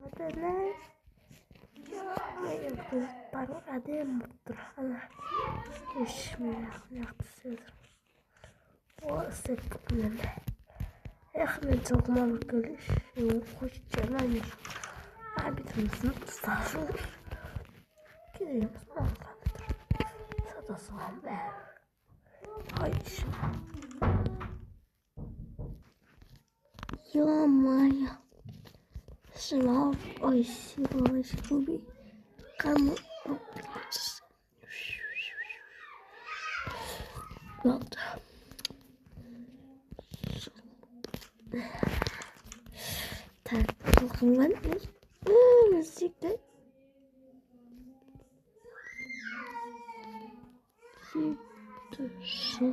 Adalay. Baru ada yang berterang. Bismillahirrahmanirrahim. وأستغفر الله. من سوق ما بقولش وخش جماني عبيت مسنط الصحصور كذا يمسنا ستصوم بها هايش يا مايا سلام أيسي واشكوبي كم Wat? Tak teman musik deh. Situ.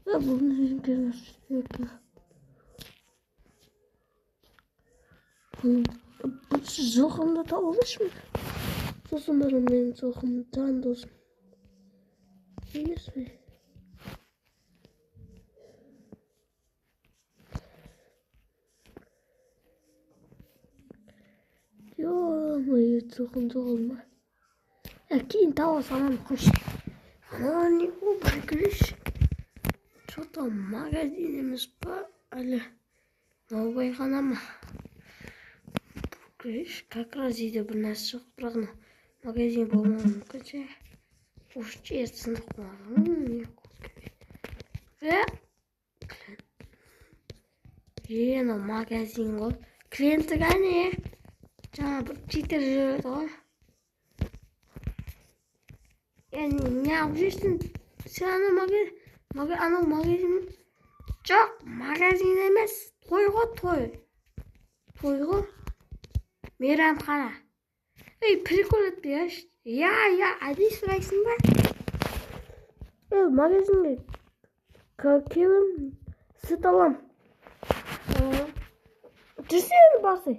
Apa musik itu? Zorgende da alles mı? Sosun benim zorgumdan dostum. Neyse. Yo, mais zorgumda olma. Aqui tava falando com Hani o bagulho. Что-то в магазине мы спали. Новый ханама. Как раз иди бы нас сохранно. Магазин по-моему, качай. Уж честно, Ена магазин ғой. Клиенттігі не? Жаңа бір читер жүреді ғой. Не алып жүрсің? Сен анау магазин? Жоқ, магазин емес. Той ғой, той. Той ғой. Мейрамхана. Ей, прикол етпей, Я, әдей сұрайсың ба? Магазинге келем, сүт алам. Жүрсен басы.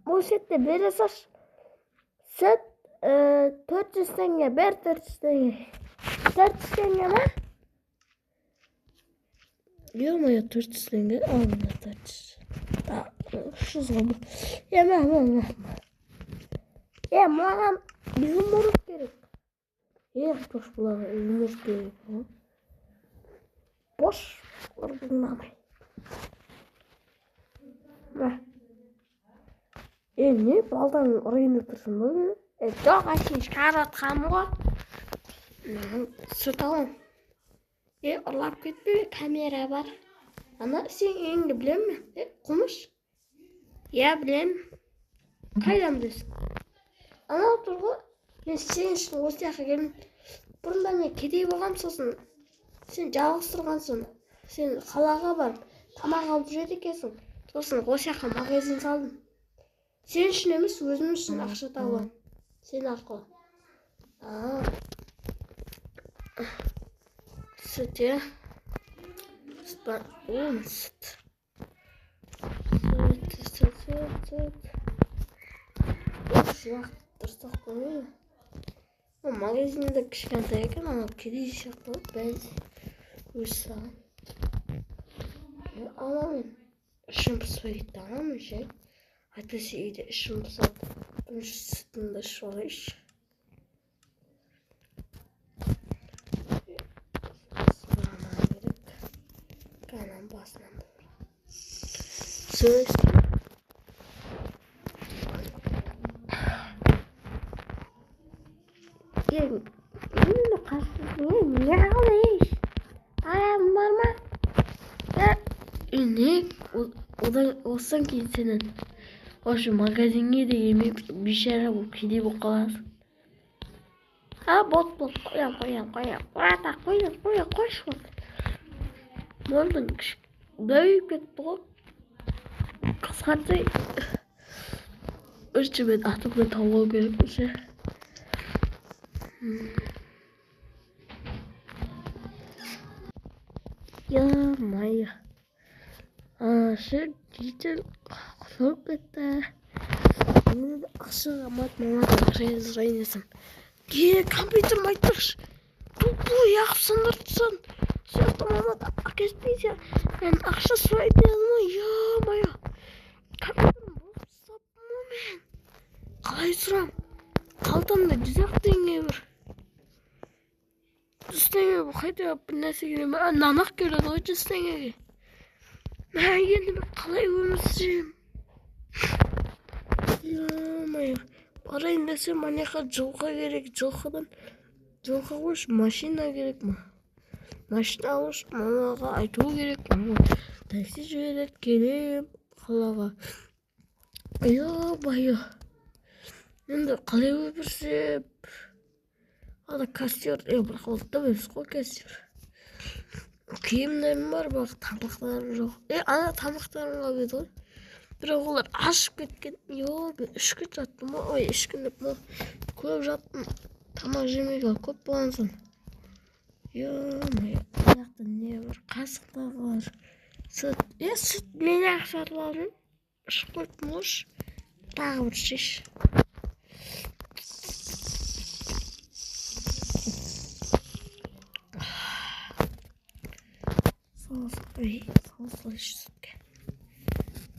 Бұл сүтті бере саш. Сүт 400 теңге, бер 400 теңге. 400 теңге ма? Ё-моё, 400 теңге, алына 400. Шызғамы. Маған изумруд керек. Тош бұлаға изумруд керек. Бош ордыңнамай. Не, балдан ұрайын отырсын бұл? Жоқ, әшін шығарат қамы ғой. Сүт алам. Ұрлап кетпе, камера бар. Ана, сен енді білем ме? Құмыш? Білем. Қайдан білесің? Ана отыр ғой. Мен сен үшін осы жаққа келдім. Бұрында мен кедей болғам, сосын сен жалғыз тұрғансың. Сен қалаға барып, тамақ алып жүреді екенсің. Сосын осы жаққа магазин салдым. Сен үшін емес, өзім үшін ақша табам. Сен арқылы. Сүт, Сүт. Сүт. Дұрыстақ қоймай. Магазинде кішкентай екен, ана кедей сияқты бәлде өз саған. Ана мен ішім пыспай кетті, ана мен жай. Айтасы үйде ішім пысады. Бірінші сүтімді ішіп алайшы. Сұрана керек. Қайнан басынан бұл. Сөз. Енді қасыз не қалайш? Аяғым бар ма? Осыдан кейін сенен осы магазинге де емей бейшара бұл кедей болып қаласың. Бот, қойш бол. Молдың бәйіп кетті ғой. Қысқартсай үшімен атымды тауып керек өше. Ё-моё. Шы дейтін құсылып кетті. Ақшыға мамадан жайынесің. Компьютер майтырш. Бұл яқып сындыртсын. Сөзді мамада әкеспейсе, мен ақша сұрайтын едім. Ё-моё. мен қалай сұрам? Қалтамда 100 теңге бар. 100 теңге бұл қайда бір нәрсе керек ме? Нанақ келеді ғой 100 теңгеге. Енді мен қалай өмір сүремін? Барайын десем, манеқа жылқы керек. Жылқы қойшы, машина керек ма? Машина алыш, мамаға айту керек. Такси жібереді, келем қалаға. Байы. Енді қалай өмір сүрем? Ада кассир, бірақ ол да емес қой кассир. Киімдерім бар, бірақ тамақтарым жоқ. Ана тамақтарым қалып еді ғой. Бірақ олар ашып кеткен. Мен 3 күн жаттым. 3 күн деп көп жаттым. Тамақ жемеге көп болған соң. Аяқта не бар? Қасықта бар. Сүт. Сүт мен ақшарларын ішіп қойыппын ғой. Тағы бір шеш. Соғыс сүтке.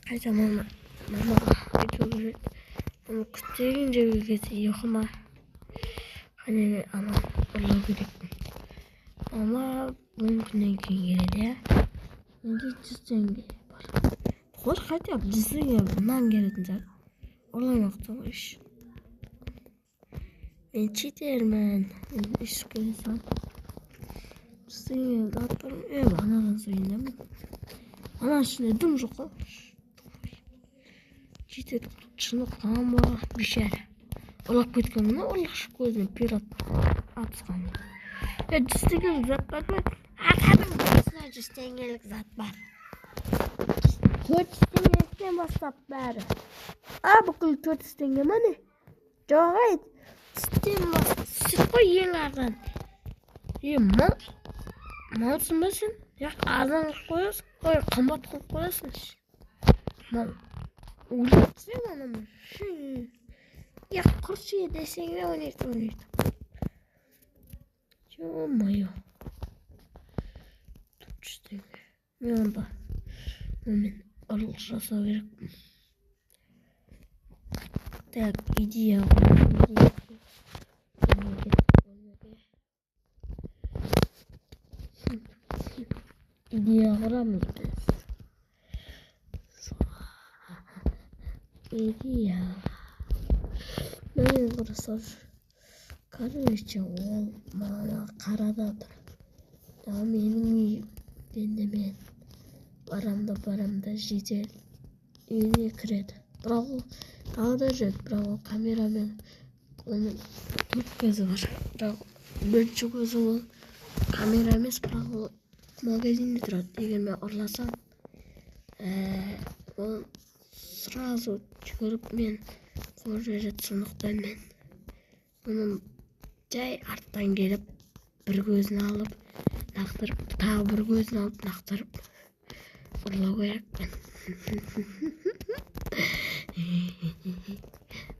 Қайта мамаға айту керек. Күттеген жерге кетсе ұйқыма. Қане ана ұрлау керекпін. Мама бұл күннен кейін келеді, я? Менде 100 теңге бар. Қош қайта 100 теңге нан келетін зар. Ұрламақты ғой. Мен читермін. Мен іш көресем. 100 теңге зат бар. Анадан сойындамын. Ана ішінде дым жоқ қой. Жетеді шыны қам бар, бешәрі. Ұрлап кеткен мұны, ұрлақшы көзіне пират атысқан. 100 теңгелік зат бар ма? Атадың көзіне 100 теңгелік зат бар. 400 теңгеліктен бастап бәрі. Бүкіл 400 теңге ма не? Жоқ айт. Сүт қой ең арзан. Малсың ба сен? Арзан қылып қоясың, қымбат қылып қоясың. Мал. Улетсің анамын. Құршы десең де ойнайды. Ё-моё. 400 теңге. Мен онда. Мен ұрлық жасау керекпін. Так, идея. Идея құрамыз біз. Идея. Мен құрасар. Короче, ол мама қарада тұр. Менің үйім. Енді мен барамда жетер. Үйіне кіреді. Бірақ ол қалада жүреді. Бірақ ол камерамен оның 4 көзі бар. Бірақ бірінші көзі ол камера емес, бірақ ол магазинде тұрады. Егер мен ұрласам, ол сразу жүгіріп мен қор жерет. Сондықтан мен оның жай арттан келіп бір көзін алып нақтырып, тағы бір көзін алып нақтырып ұрлау керекпін.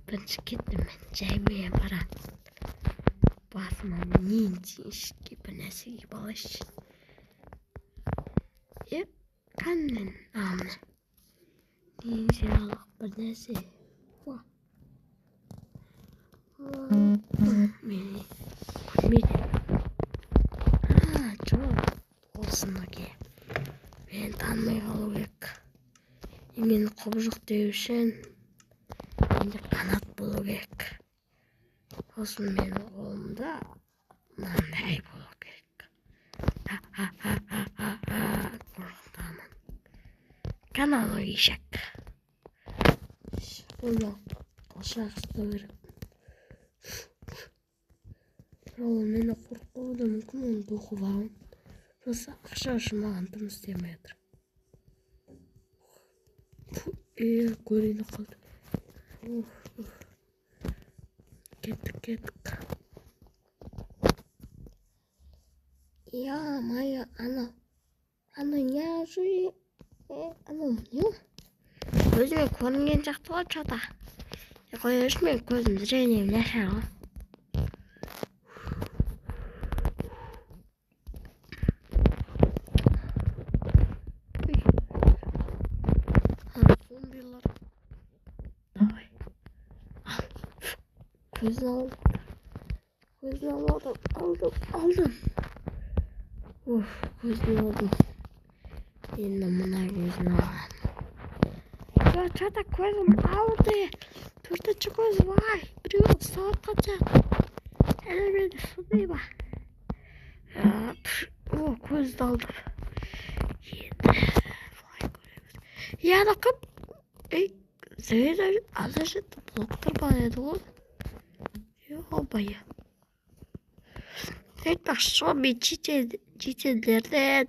Бірінші кеттім мен, жаймен барам. Басыма нен тиіншке бір нәрсеге балайшы. Қанмен амын. Нен сералық бір нәрсе. Мені көрмейді. Жоқ. Осынаге. Мен танымай қалу керек. Мен құбыжық деу үшін менде қанат болу керек. Осын менің қолымда мынандай болу керек. Қорқытамын. Каналы ешек. Оны қошақ ұстау керек. Ол мені қорқуы да мүмкін, оны бұқып алын. Сосы ақша үшін маған тым істемей отыр. Көрейді қалды. Кеттік. Моя, она не жуй. Не? Өзіме көрінген жақты ғой, чата. Қойыш мен көзім зрением нашар ғой. Зомбилар. Gözünü aldım. Gözünü aldım. Gözünü aldım. Yine bunlar gözünü aldım. Ya çata gözüm aldı. Dörtte göz var. Biliyor saat kaçacak. Hele beni sıdayım bak. Ya göz aldım. Ya bakın. Zeyda azıcık doktor bağladı oğlum. Yok bayı. Tek başıma bir çiçeklerden,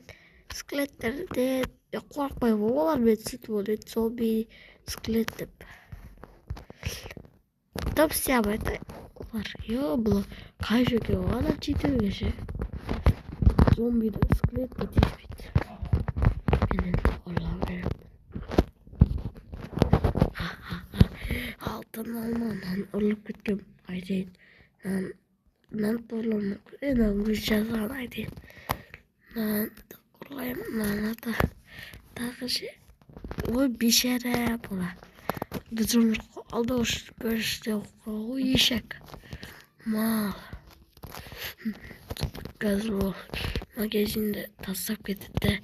skeletlerden korkmayın oğlan ben süt oluyor. Zombi skeletim. Tam siyahmayda var. Yok bu kayışı ki o ana çiğdem geçe. Zombi de skelet yetişmiş. Benim Allah'ım benim. Altın almadan olup gittim. Haydi. Ben torlamak en güzel zanaydı. Ben olayım da takışı o bir şeyler yapıyorlar. Bizim aldı böyle o yiyecek. Mal. Gazlı magazinde tasak edip de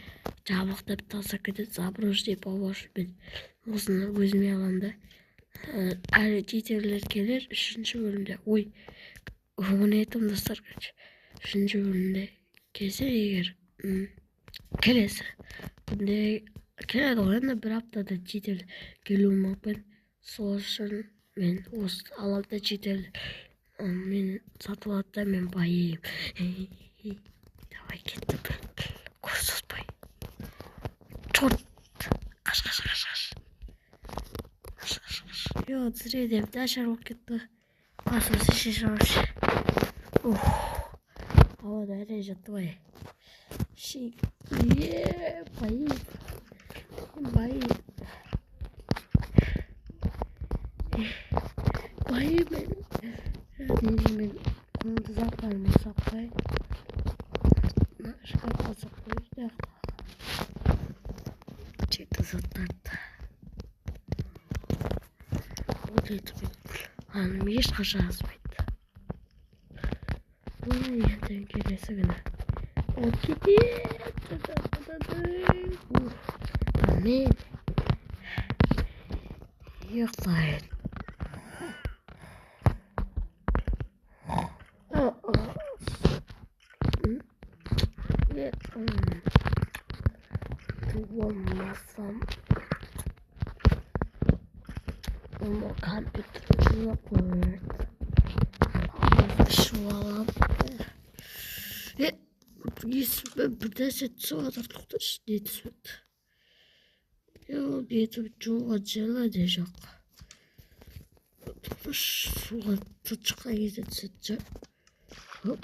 çabukta bir tasak edip zabroş deyip avaş bir uzun gözüm yalandı. Ayrıca gelir 3. bölümde. Oy. Onu ettim dostlar kaç. 3. bölümde keser yer. Kelese. Şimdi kele doğru bir haftada çiğdem geliyorum ben. Soğuşun ben ost alanda çiğdem. Ben satılatta ben bayayım. Davay gittim ben. Kursuz bay. Çort. Kaç. Yo zireydim. Daşar vakitte. Kasası şişmiş. Havada her jattı bay. Şey. Bayayım. Bayayım benim. Diyeceğim ben. Bunu da saklayın. Şurada saklayın. Çıktı zaten. O da etmiyor. Hanım hiç kaçağız mıydı? Bu ne yerden gelesi güne? O gidiyor. Ne? Yok lan. Kullanmazsam ama kompütürü yok mu? Şu an burada set var tutmuş net. Ya net çok acele edecek. Şu tutuşa gidecek. Hop.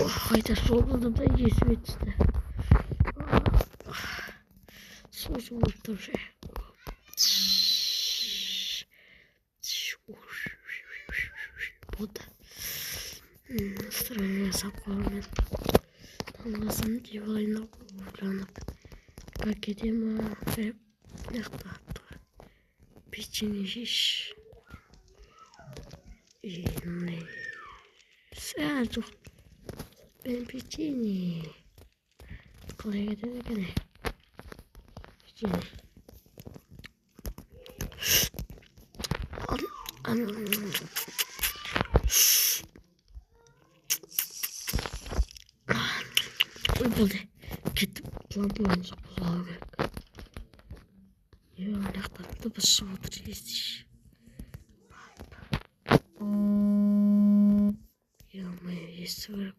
Hayda sormadım da yesmet işte. Soğudum şey. Bu da странная sapağının tanrısını divarına kullanıp paketime hep yaktattı. Piçini şiş. Ne? Serdo. Ben piçini. Kolay geldi gene. Piçini. Uykuldu. Gittim. Lampularını sokuzağa gerek. Ya ne kadar da basıyordur istiş. Ya ama yesi gerek.